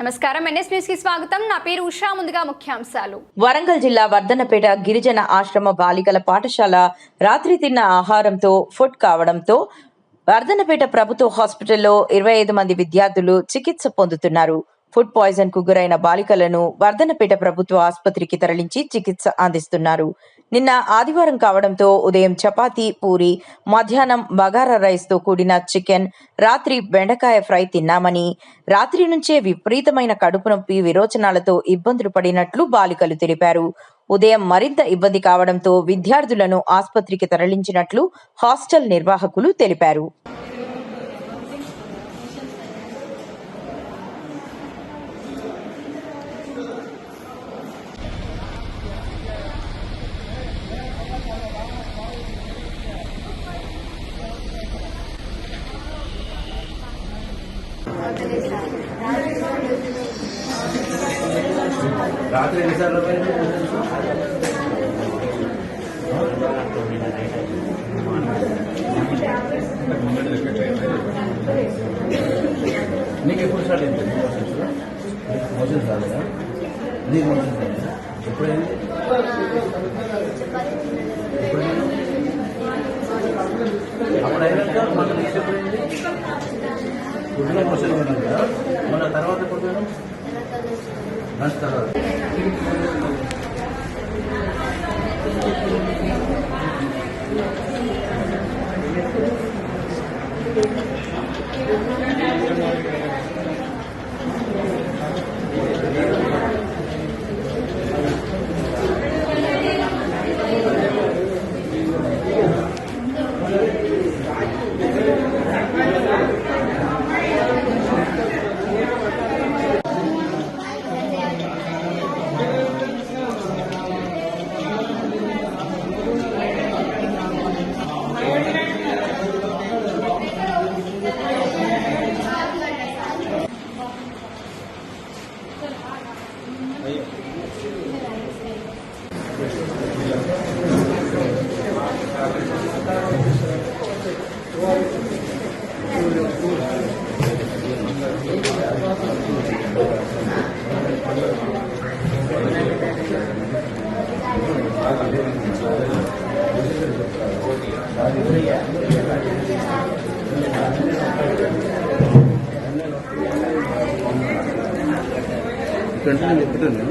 నమస్కారం, NS news కి స్వాగతం. నా పేరు ఉషా. ముందుగా ముఖ్యాంశాలు. వరంగల్ జిల్లా వర్ధన్నపేట గిరిజన ఆశ్రమ బాలికల పాఠశాల రాత్రి తిన్న ఆహారంతో ఫుడ్ కావడంతో వర్ధన్నపేట ప్రభుత్వ హాస్పిటల్లో 25 మంది విద్యార్థులు చికిత్స పొందుతున్నారు. ఫుడ్ పాయిజన్ కు గురైన బాలికలను వర్ధన్నపేట ప్రభుత్వ ఆసుపత్రికి తరలించి చికిత్స అందిస్తున్నారు. నిన్న ఆదివారం కావడంతో ఉదయం చపాతీ, పూరి, మధ్యాహ్నం బగారా రైస్ తో కూడిన చికెన్, రాత్రి బెండకాయ ఫ్రై తిన్నామని, రాత్రి నుంచే విపరీతమైన కడుపు నొప్పి, విరోచనాలతో ఇబ్బందులు పడినట్లు బాలికలు తెలిపారు. ఉదయం మరింత ఇబ్బంది కావడంతో విద్యార్థులను ఆసుపత్రికి తరలించినట్లు హాస్టల్ నిర్వాహకులు తెలిపారు. రాత్రి ఎన్నిసార్లు నీకు ఎప్పుడు స్టార్ట్ అయింది? మోషన్స్ రాలేదా? నీకు మోషన్స్ రాలేదా? ఎప్పుడైంది? అప్పుడు అయినాక మళ్ళీ నెక్స్ట్ ఎప్పుడైంది? గుడ్డులో మోషన్ ఉన్నాను కదా, మళ్ళీ తర్వాత ఎప్పుడు లంచ్ తర్వాత. నేను చెప్తాను.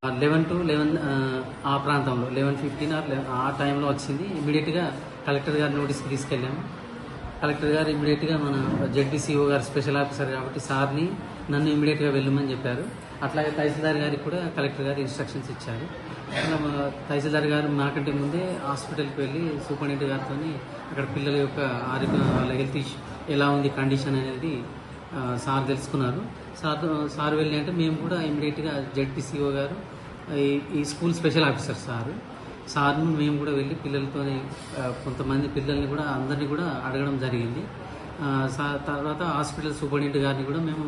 11 to 11 ఆ ప్రాంతంలో 11:15 ఆ టైంలో వచ్చింది. ఇమీడియట్గా కలెక్టర్ గారి నోటీస్కి తీసుకెళ్ళాము. కలెక్టర్ గారు ఇమీడియట్గా మన జెడ్డీసీఓ గారు స్పెషల్ ఆఫీసర్ కాబట్టి సార్ని నన్ను ఇమీడియట్గా వెళ్ళమని చెప్పారు. అట్లాగే తహసీల్దార్ గారికి కూడా కలెక్టర్ గారు ఇన్స్ట్రక్షన్స్ ఇచ్చారు. తహసీల్దార్ గారు నాకంటే ముందే హాస్పిటల్కి వెళ్ళి సూపరింటెండెంట్ గారితో అక్కడ పిల్లల యొక్క ఆరోగ్య వాళ్ళ హెల్త్ ఇష్యూ ఎలా ఉంది, కండిషన్ అనేది సార్ తెలుసుకున్నారు. సార్ వెళ్ళి అంటే మేము కూడా ఇమీడియట్గా జెడ్పీసీఓ గారు ఈ స్కూల్ స్పెషల్ ఆఫీసర్ సార్ను మేము కూడా వెళ్ళి పిల్లలతో కొంతమంది పిల్లల్ని కూడా అందరినీ కూడా అడగడం జరిగింది. తర్వాత హాస్పిటల్ సూపరింటెండెంట్ గారిని కూడా మేము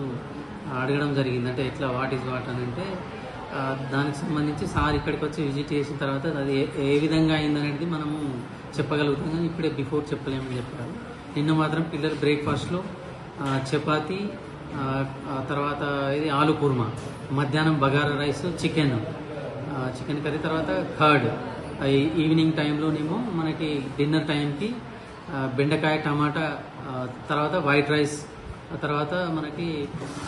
అడగడం జరిగింది. అంటే ఎట్లా వాట్ ఈజ్ వాట్ అని అంటే దానికి సంబంధించి సార్ ఇక్కడికి వచ్చి విజిట్ చేసిన తర్వాత అది ఏ విధంగా అయిందనేది మనము చెప్పగలుగుతాం, కానీ ఇప్పుడే బిఫోర్ చెప్పలేమని చెప్పారు. నిన్న మాత్రం పిల్లలు బ్రేక్ఫాస్ట్లో చపాతి, తర్వాత ఇది ఆలు కుర్మా, మధ్యాహ్నం బగారా రైస్, చికెన్ కర్రీ, తర్వాత కర్డ్. ఈవినింగ్ టైంలోనేమో మనకి డిన్నర్ టైంకి బెండకాయ టమాటా, తర్వాత వైట్ రైస్, తర్వాత మనకి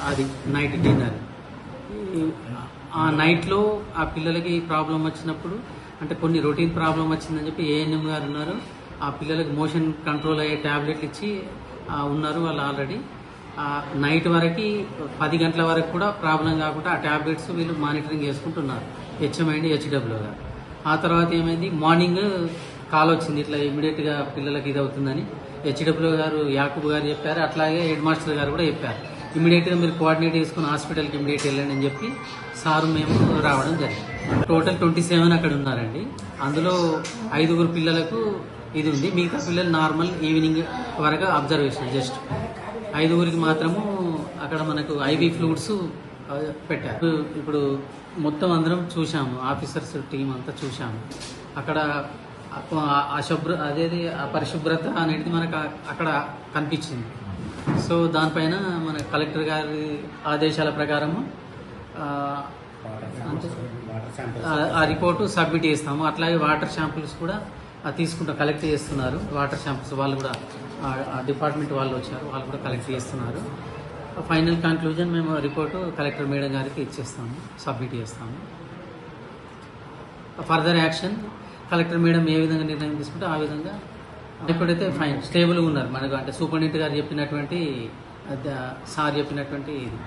అది నైట్ డిన్నర్. ఆ నైట్లో ఆ పిల్లలకి ప్రాబ్లం వచ్చినప్పుడు, అంటే కొన్ని రొటీన్ ప్రాబ్లం వచ్చిందని చెప్పి ఏఎన్ఎం గారు ఉన్నారు, ఆ పిల్లలకి మోషన్ కంట్రోల్ అయ్యే ట్యాబ్లెట్లు ఇచ్చి ఉన్నారు వాళ్ళు ఆల్రెడీ. నైట్ వరకు 10 గంటల వరకు కూడా ప్రాబ్లం కాకుండా ఆ ట్యాబ్లెట్స్ వీళ్ళు మానిటరింగ్ చేసుకుంటున్నారు, హెచ్ఎం అండ్ హెచ్డబ్ల్యూగా. ఆ తర్వాత ఏమైంది, మార్నింగ్ కాల్ వచ్చింది ఇట్లా ఇమీడియట్గా పిల్లలకి ఇది అవుతుందని. హెచ్డబ్ల్యూ గారు యాకూబ్ గారు చెప్పారు, అట్లాగే హెడ్ మాస్టర్ గారు కూడా చెప్పారు, ఇమీడియట్గా మీరు కోఆర్డినేట్ చేసుకుని హాస్పిటల్కి ఇమీడియట్ వెళ్ళండి అని చెప్పి సారు మేము రావడం జరిగింది. టోటల్ 27 అక్కడ ఉన్నారండి. అందులో 5 పిల్లలకు ఇది ఉంది, మిగతా పిల్లలు నార్మల్ ఈవినింగ్ వరకు అబ్జర్వేషన్. జస్ట్ 5 మాత్రము అక్కడ మనకు ఐవీ ఫ్లూయిడ్స్ పెట్టారు. ఇప్పుడు మొత్తం అందరం చూసాము, ఆఫీసర్స్ టీం అంతా చూసాము. అక్కడ అపరిశుభ్రత అనేది మనకు అక్కడ కనిపించింది. సో దానిపైన మన కలెక్టర్ గారి ఆదేశాల ప్రకారము ఆ రిపోర్టు సబ్మిట్ చేస్తాము. అట్లాగే వాటర్ శాంపిల్స్ కూడా తీసుకుంటాం, కలెక్ట్ చేస్తున్నారు. వాటర్ శాంపిల్స్ వాళ్ళు కూడా డిపార్ట్మెంట్ వాళ్ళు వచ్చారు, వాళ్ళు కూడా కలెక్ట్ చేస్తున్నారు. ఫైనల్ కంక్లూజన్ మేము రిపోర్టు కలెక్టర్ మేడం గారికి ఇచ్చేస్తాము, సబ్మిట్ చేస్తాము. ఫర్దర్ యాక్షన్ కలెక్టర్ మేడం ఏ విధంగా నిర్ణయం తీసుకుంటే ఆ విధంగా. ఇప్పుడైతే ఫైన్ స్టేబుల్గా ఉన్నారు మనకు, అంటే సూపరింటెండెంట్ గారు చెప్పినటువంటి సార్ చెప్పినటువంటి ఇది